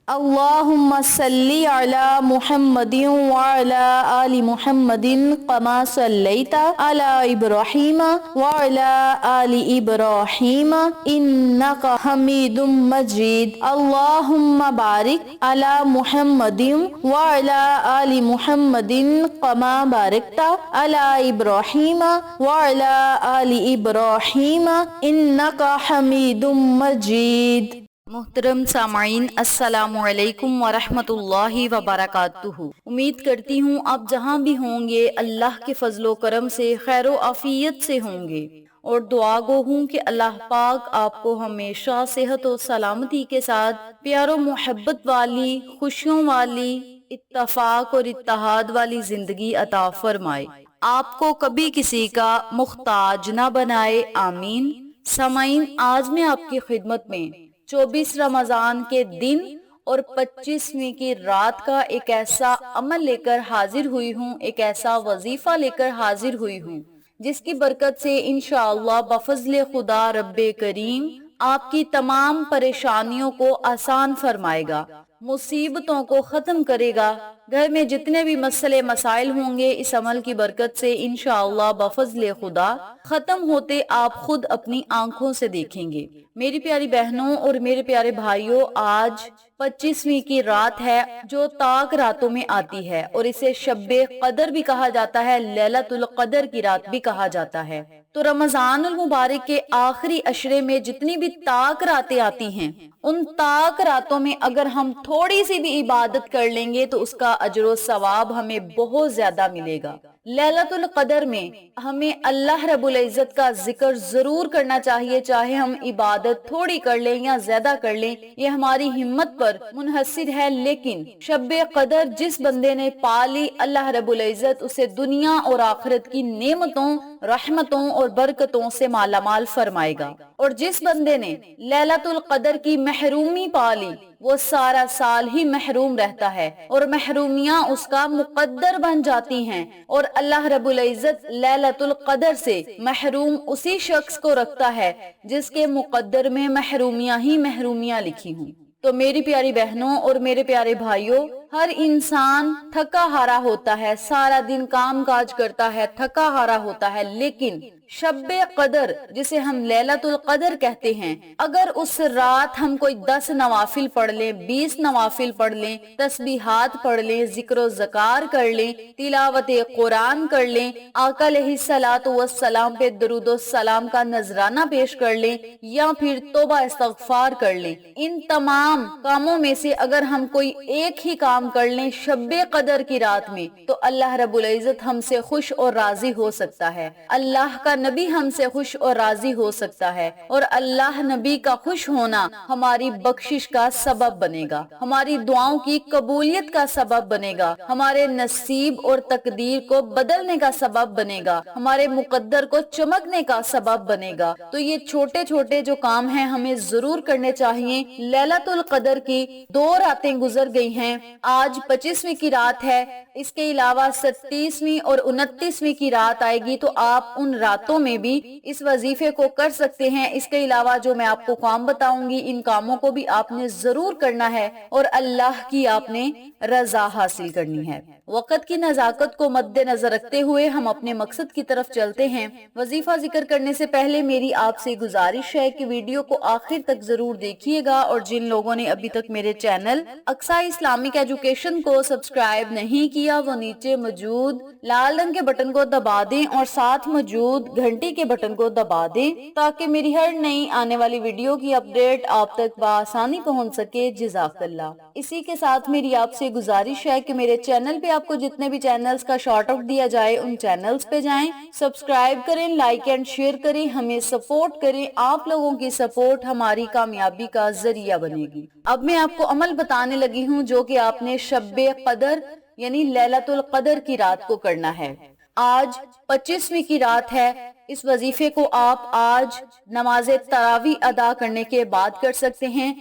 اللهم صل على محمد وعلى آل محمد كما صليت على إبراهيم وعلى آل إبراهيم إنك حميد مجيد. اللهم بارك على محمد وعلى آل محمد كما باركت على إبراهيم وعلى آل إبراهيم إنك حميد مجيد. محترم سامعین، السلام علیکم ورحمۃ اللہ وبرکاتہ۔ امید کرتی ہوں آپ جہاں بھی ہوں گے اللہ کے فضل و کرم سے خیر و عافیت سے ہوں گے، اور دعا گو ہوں کہ اللہ پاک آپ کو ہمیشہ صحت و سلامتی کے ساتھ پیار و محبت والی، خوشیوں والی، اتفاق اور اتحاد والی زندگی عطا فرمائے، آپ کو کبھی کسی کا محتاج نہ بنائے، آمین۔ سامعین، آج میں آپ کی خدمت میں 24 رمضان کے دن اور 25ویں کی رات کا ایک ایسا عمل لے کر حاضر ہوئی ہوں، ایک ایسا وظیفہ لے کر حاضر ہوئی ہوں جس کی برکت سے انشاءاللہ بفضل خدا رب کریم آپ کی تمام پریشانیوں کو آسان فرمائے گا، مصیبتوں کو ختم کرے گا۔ گھر میں جتنے بھی مسئلے مسائل ہوں گے اس عمل کی برکت سے انشاءاللہ بفضل خدا ختم ہوتے آپ خود اپنی آنکھوں سے دیکھیں گے۔ میری پیاری بہنوں اور میرے پیارے بھائیوں، آج 25ویں کی رات ہے جو تاک راتوں میں آتی ہے، اور اسے شب قدر بھی کہا جاتا ہے، لیلۃ القدر کی رات بھی کہا جاتا ہے۔ تو رمضان المبارک کے آخری عشرے میں جتنی بھی تاک راتیں آتی ہیں، ان تاک راتوں میں اگر ہم تھوڑی سی بھی عبادت کر لیں گے تو اس کا اجر و ثواب ہمیں بہت زیادہ ملے گا۔ لیلۃ القدر میں ہمیں اللہ رب العزت کا ذکر ضرور کرنا چاہیے، چاہے ہم عبادت تھوڑی کر لیں یا زیادہ کر لیں، یہ ہماری ہمت پر منحصر ہے، لیکن شب قدر جس بندے نے پا لی، اللہ رب العزت اسے دنیا اور آخرت کی نعمتوں، رحمتوں اور برکتوں سے مالا مال فرمائے گا، اور جس بندے نے لیلۃ القدر کی محرومی پا لی وہ سارا سال ہی محروم رہتا ہے، اور محرومیاں اس کا مقدر بن جاتی ہیں، اور اللہ رب العزت لیلۃ القدر سے محروم اسی شخص کو رکھتا ہے جس کے مقدر میں محرومیاں ہی محرومیاں لکھی ہوں۔ تو میری پیاری بہنوں اور میرے پیارے بھائیوں، ہر انسان تھکا ہارا ہوتا ہے، سارا دن کام کاج کرتا ہے، تھکا ہارا ہوتا ہے، لیکن شب قدر جسے ہم لیلۃ القدر کہتے ہیں، اگر اس رات ہم کوئی 10 نوافل پڑھ لیں، 20 نوافل پڑھ لیں، تسبیحات پڑھ لیں، ذکر و ذکار کر لیں، تلاوت قرآن کر لیں، آقا علیہ الصلوۃ والسلام پہ درود و سلام کا نذرانہ پیش کر لیں، یا پھر توبہ استغفار کر لیں، ان تمام کاموں میں سے اگر ہم کوئی ایک ہی کام کر لیں شب قدر کی رات میں، تو اللہ رب العزت ہم سے خوش اور راضی ہو سکتا ہے، اللہ کا نبی ہم سے خوش اور راضی ہو سکتا ہے، اور اللہ نبی کا خوش ہونا ہماری بخشش کا سبب بنے گا، ہماری دعاؤں کی قبولیت کا سبب بنے گا، ہمارے نصیب اور تقدیر کو بدلنے کا سبب بنے گا، ہمارے مقدر کو چمکنے کا سبب بنے گا۔ تو یہ چھوٹے چھوٹے جو کام ہیں ہمیں ضرور کرنے چاہیے۔ لیلۃ القدر کی 2 راتیں گزر گئی ہیں، آج 25ویں کی رات ہے، اس کے علاوہ 27ویں اور 29ویں کی رات آئے گی، تو آپ ان راتوں میں بھی اس وظیفے کو کر سکتے ہیں۔ اس کے علاوہ جو میں آپ کو کام بتاؤں گی، ان کاموں کو بھی آپ نے ضرور کرنا ہے، اور اللہ کی آپ نے رضا حاصل کرنی ہے۔ وقت کی نزاکت کو مد نظر رکھتے ہوئے ہم اپنے مقصد کی طرف چلتے ہیں۔ وظیفہ ذکر کرنے سے پہلے میری آپ سے گزارش ہے کہ ویڈیو کو آخر تک ضرور دیکھیے گا، اور جن لوگوں نے ابھی تک میرے چینل اقصیٰ اسلامک ایجوکیشن کو سبسکرائب نہیں کیا، وہ نیچے موجود لال رنگ کے بٹن کو دبا دیں اور ساتھ موجود گھنٹی کے بٹن کو دبا دیں تاکہ میری ہر نئی آنے والی ویڈیو کی اپڈیٹ آپ تک بآسانی پہنچ سکے۔ جزاک اللہ۔ اسی کے ساتھ میری آپ سے گزارش ہے کہ میرے چینل پہ آپ کو جتنے بھی چینلز کا شارٹ آؤٹ دیا جائے ان چینلز پہ جائیں، سبسکرائب کریں، لائک اینڈ شیئر کریں، ہمیں سپورٹ کریں۔ آپ لوگوں کی سپورٹ ہماری کامیابی کا ذریعہ بنے گی۔ اب میں آپ کو عمل بتانے لگی ہوں جو کہ آپ نے شب قدر یعنی لیلۃ القدر کی رات کو کرنا ہے۔ آج 25ویں کی رات ہے، اس وظیفے کو آپ آج نماز تراویح ادا کرنے کے بعد کر سکتے ہیں،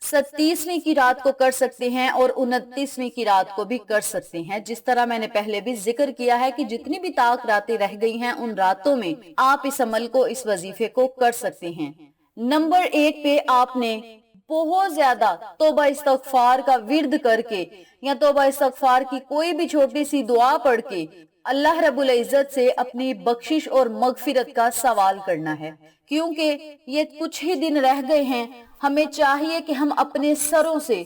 27ویں کی رات کو کر سکتے ہیں، اور 29ویں کی رات کو بھی کر سکتے ہیں۔ جس طرح میں نے پہلے بھی ذکر کیا ہے کہ جتنی بھی طاق راتیں رہ گئی ہیں ان راتوں میں آپ اس عمل کو، اس وظیفے کو کر سکتے ہیں۔ نمبر 1 پہ آپ نے بہت زیادہ توبہ استغفار کا ورد کر کے یا توبہ استغفار کی کوئی بھی چھوٹی سی دعا پڑھ کے اللہ رب العزت سے اپنی بخشش اور مغفرت کا سوال کرنا ہے، کیونکہ یہ کچھ ہی دن رہ گئے ہیں۔ ہمیں چاہیے کہ ہم اپنے سروں سے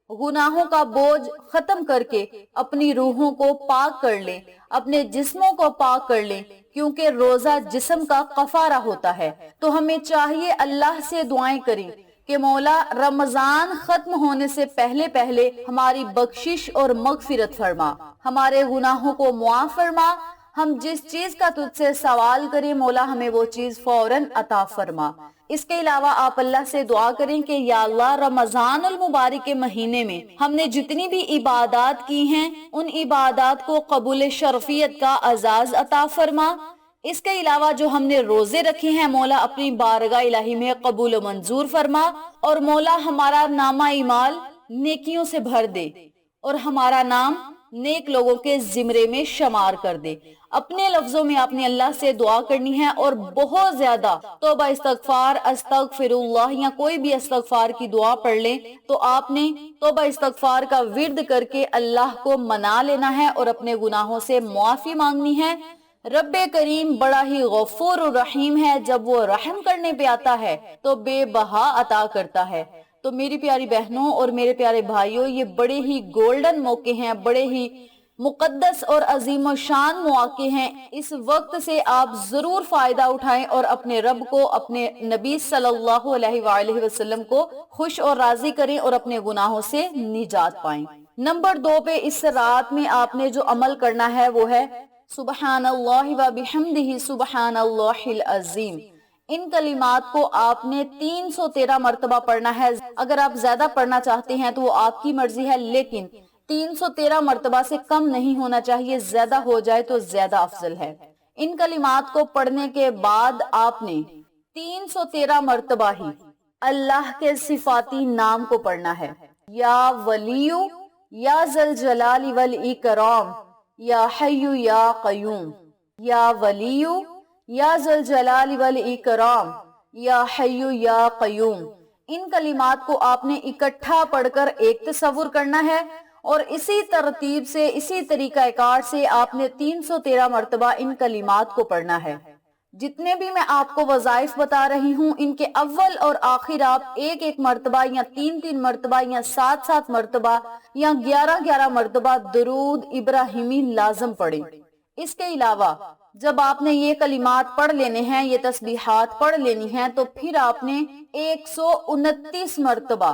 گناہوں کا بوجھ ختم کر کے اپنی روحوں کو پاک کر لیں، اپنے جسموں کو پاک کر لیں، کیونکہ روزہ جسم کا کفارہ ہوتا ہے۔ تو ہمیں چاہیے اللہ سے دعائیں کریں کہ مولا رمضان ختم ہونے سے پہلے پہلے ہماری بخشش اور مغفرت فرما، ہمارے گناہوں کو معاف فرما، ہم جس چیز کا تجھ سے سوال کریں مولا ہمیں وہ چیز فوراً عطا فرما۔ اس کے علاوہ آپ اللہ سے دعا کریں کہ یا اللہ رمضان المبارک کے مہینے میں ہم نے جتنی بھی عبادات کی ہیں ان عبادات کو قبول شرفیت کا اعزاز عطا فرما۔ اس کے علاوہ جو ہم نے روزے رکھے ہیں مولا اپنی بارگاہ الہی میں قبول و منظور فرما، اور مولا ہمارا نامہ اعمال نیکیوں سے بھر دے اور ہمارا نام نیک لوگوں کے زمرے میں شمار کر دے۔ اپنے لفظوں میں آپ نے اللہ سے دعا کرنی ہے اور بہت زیادہ توبہ استغفار، استغفر اللہ یا کوئی بھی استغفار کی دعا پڑھ لیں تو آپ نے توبہ استغفار کا ورد کر کے اللہ کو منا لینا ہے اور اپنے گناہوں سے معافی مانگنی ہے۔ رب کریم بڑا ہی غفور الرحیم ہے، جب وہ رحم کرنے پہ آتا ہے تو بے بہا عطا کرتا ہے۔ تو میری پیاری بہنوں اور میرے پیارے بھائیوں، یہ بڑے ہی گولڈن موقع ہیں، بڑے ہی مقدس اور عظیم و شان مواقع ہیں۔ اس وقت سے آپ ضرور فائدہ اٹھائیں اور اپنے رب کو، اپنے نبی صلی اللہ علیہ وآلہ وسلم کو خوش اور راضی کریں اور اپنے گناہوں سے نجات پائیں۔ نمبر 2 پہ اس رات میں آپ نے جو عمل کرنا ہے وہ ہے سبحان اللہ و بحمدہ سبحان اللہ العظیم۔ ان کلمات کو آپ نے 313 مرتبہ پڑھنا ہے۔ اگر آپ زیادہ پڑھنا چاہتے ہیں تو وہ آپ کی مرضی ہے، لیکن 313 مرتبہ سے کم نہیں ہونا چاہیے، زیادہ ہو جائے تو زیادہ افضل ہے۔ ان کلمات کو پڑھنے کے بعد آپ نے 313 مرتبہ ہی اللہ کے صفاتی نام کو پڑھنا ہے، یا ولیو، یا ذوالجلال والاکرام، یا حی یا قیوم، یا ولیو، یا ذوالجلال والاکرام، یا حی یا قیوم۔ ان کلمات کو آپ نے اکٹھا پڑھ کر ایک تصور کرنا ہے اور اسی ترتیب سے، اسی طریقہ کار سے آپ نے 313 مرتبہ ان کلمات کو پڑھنا ہے۔ جتنے بھی میں آپ کو وظائف بتا رہی ہوں ان کے اول اور آخر آپ ایک ایک مرتبہ یا 3 مرتبہ یا 7 مرتبہ یا 11 مرتبہ درود ابراہیمی لازم پڑھیں۔ اس کے علاوہ جب آپ نے یہ کلمات پڑھ لینے ہیں، یہ تسبیحات پڑھ لینی ہیں، تو پھر آپ نے 129 مرتبہ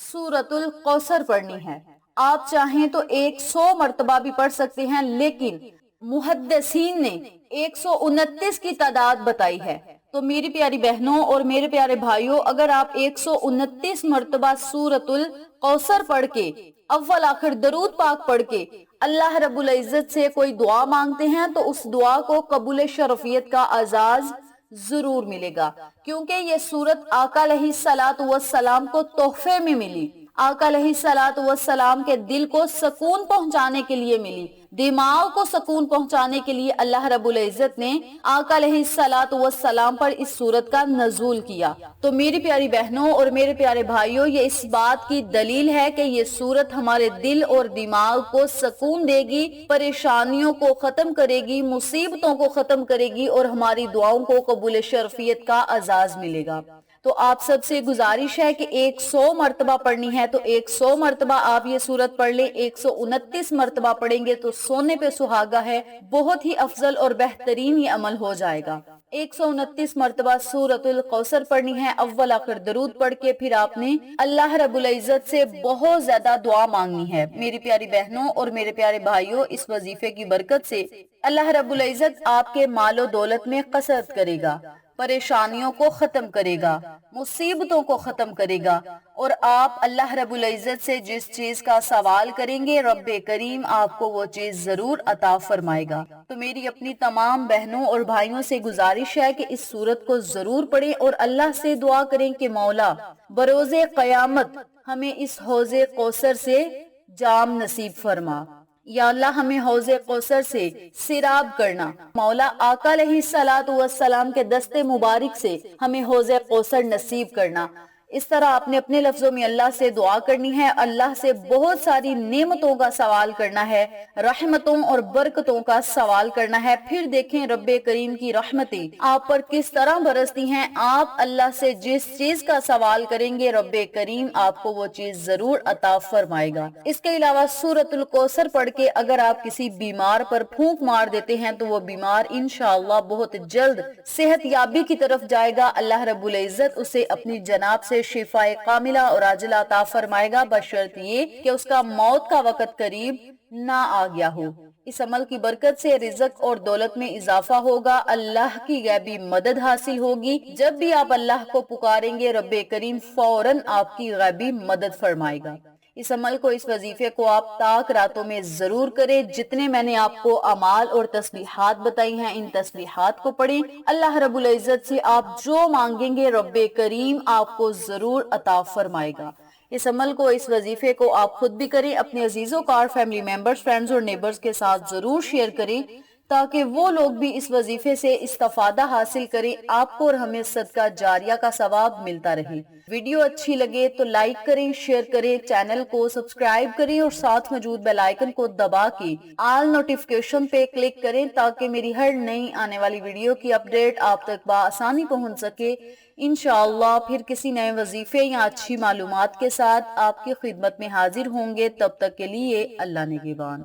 سورۃ الکوثر پڑھنی ہے۔ آپ چاہیں تو 100 مرتبہ بھی پڑھ سکتے ہیں، لیکن محدثین نے 129 کی تعداد بتائی ہے۔ تو میری پیاری بہنوں اور میرے پیارے بھائیوں، اگر آپ 129 مرتبہ سورۃ الکوثر پڑھ کے اول آخر درود پاک پڑھ کے اللہ رب العزت سے کوئی دعا مانگتے ہیں تو اس دعا کو قبول شرفیت کا اعزاز ضرور ملے گا، کیونکہ یہ سورت آقا علیہ الصلوۃ والسلام کو تحفے میں ملی۔ آقا علیہ الصلوۃ والسلام کے دل کو سکون پہنچانے کے لیے ملی، دماغ کو سکون پہنچانے کے لیے اللہ رب العزت نے آقا علیہ الصلوۃ والسلام پر اس سورت کا نزول کیا۔ تو میری پیاری بہنوں اور میرے پیارے بھائیوں، یہ اس بات کی دلیل ہے کہ یہ سورت ہمارے دل اور دماغ کو سکون دے گی، پریشانیوں کو ختم کرے گی، مصیبتوں کو ختم کرے گی اور ہماری دعاؤں کو قبول شرفیت کا اعزاز ملے گا۔ تو آپ سب سے گزارش ہے کہ 100 مرتبہ پڑھنی ہے تو 100 مرتبہ آپ یہ سورت پڑھ لیں۔ 129 مرتبہ پڑھیں گے تو سونے پہ سہاگا ہے، بہت ہی افضل اور بہترین یہ عمل ہو جائے گا۔ 129 مرتبہ سورۃ الکوثر پڑھنی ہے، اول آخر درود پڑھ کے پھر آپ نے اللہ رب العزت سے بہت زیادہ دعا مانگنی ہے۔ میری پیاری بہنوں اور میرے پیارے بھائیوں، اس وظیفے کی برکت سے اللہ رب العزت آپ کے مال و دولت میں کثرت کرے گا، پریشانیوں کو ختم کرے گا، مصیبتوں کو ختم کرے گا، اور آپ اللہ رب العزت سے جس چیز کا سوال کریں گے رب کریم آپ کو وہ چیز ضرور عطا فرمائے گا۔ تو میری اپنی تمام بہنوں اور بھائیوں سے گزارش ہے کہ اس سورت کو ضرور پڑھیں اور اللہ سے دعا کریں کہ مولا بروز قیامت ہمیں اس حوض کوثر سے جام نصیب فرما۔ یا اللہ ہمیں حوض کوثر سے سیراب کرنا، مولا آقا علیہ الصلوۃ والسلام کے دست مبارک سے ہمیں حوض کوثر نصیب کرنا۔ اس طرح آپ نے اپنے لفظوں میں اللہ سے دعا کرنی ہے، اللہ سے بہت ساری نعمتوں کا سوال کرنا ہے، رحمتوں اور برکتوں کا سوال کرنا ہے۔ پھر دیکھیں رب کریم کی رحمتیں آپ پر کس طرح برستی ہیں۔ آپ اللہ سے جس چیز کا سوال کریں گے رب کریم آپ کو وہ چیز ضرور عطا فرمائے گا۔ اس کے علاوہ سورۃ الکوثر پڑھ کے اگر آپ کسی بیمار پر پھونک مار دیتے ہیں تو وہ بیمار انشاءاللہ بہت جلد صحت یابی کی طرف جائے گا۔ اللہ رب العزت اسے اپنی جناب سے شفاء کاملہ اور عاجلہ عطا فرمائے گا، بشرط یہ کہ اس کا موت کا وقت قریب نہ آ گیا ہو۔ اس عمل کی برکت سے رزق اور دولت میں اضافہ ہوگا، اللہ کی غیبی مدد حاصل ہوگی۔ جب بھی آپ اللہ کو پکاریں گے رب کریم فوراً آپ کی غیبی مدد فرمائے گا۔ اس عمل کو، اس وظیفے کو آپ تاک راتوں میں ضرور کریں۔ جتنے میں نے آپ کو اعمال اور تسبیحات بتائی ہیں ان تسبیحات کو پڑھیں۔ اللہ رب العزت سے آپ جو مانگیں گے رب کریم آپ کو ضرور عطا فرمائے گا۔ اس عمل کو، اس وظیفے کو آپ خود بھی کریں، اپنے عزیزوں کا اور فیملی ممبرز، فرینڈز اور نیبرز کے ساتھ ضرور شیئر کریں تاکہ وہ لوگ بھی اس وظیفے سے استفادہ حاصل کریں، آپ کو اور ہمیں صدقہ جاریہ کا ثواب ملتا رہے۔ ویڈیو اچھی لگے تو لائک کریں، شیئر کریں، چینل کو سبسکرائب کریں اور ساتھ موجود بیل آئیکن کو دبا کے آل نوٹیفیکیشن پہ کلک کریں تاکہ میری ہر نئی آنے والی ویڈیو کی اپڈیٹ آپ تک بآسانی پہنچ سکے۔ انشاءاللہ پھر کسی نئے وظیفے یا اچھی معلومات کے ساتھ آپ کی خدمت میں حاضر ہوں گے، تب تک کے لیے اللہ نگہبان۔